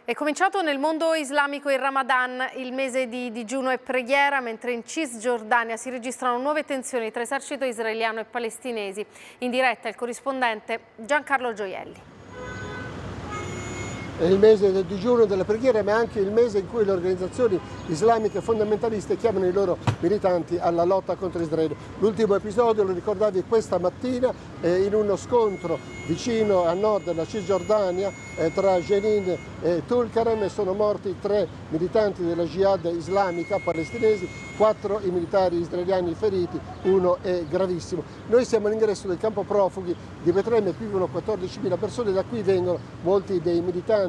È cominciato nel mondo islamico il Ramadan, il mese di digiuno e preghiera, mentre in Cisgiordania si registrano nuove tensioni tra esercito israeliano e palestinesi. In diretta il corrispondente Giancarlo Gioielli. È il mese del digiuno e della preghiera, ma è anche il mese in cui le organizzazioni islamiche fondamentaliste chiamano i loro militanti alla lotta contro Israele. L'ultimo episodio, lo ricordavi questa mattina, in uno scontro vicino a nord della Cisgiordania tra Jenin e Tulkarem sono morti 3 militanti della Jihad islamica palestinesi, 4 i militari israeliani feriti, 1 è gravissimo. Noi siamo all'ingresso del campo profughi di Betlemme, qui vivono 14.000 persone, da qui vengono molti dei militanti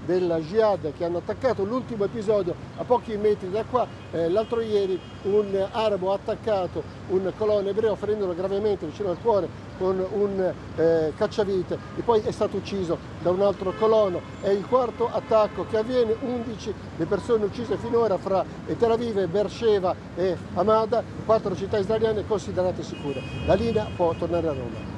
della Jihad che hanno attaccato. L'ultimo episodio a pochi metri da qua, l'altro ieri un arabo ha attaccato un colono ebreo ferendolo gravemente vicino al cuore con un cacciavite e poi è stato ucciso da un altro colono. È il quarto attacco che avviene, 11 le persone uccise finora fra Tel Aviv, Beersheva e Hamada, 4 città israeliane considerate sicure. La linea può tornare a Roma.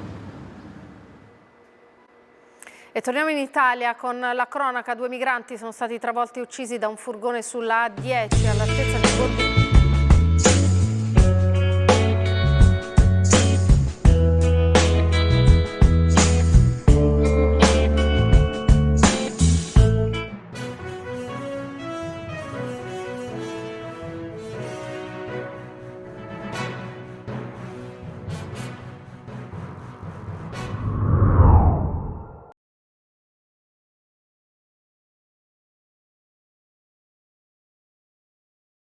E torniamo in Italia con la cronaca. 2 migranti sono stati travolti e uccisi da un furgone sulla A10 all'altezza di Bordi.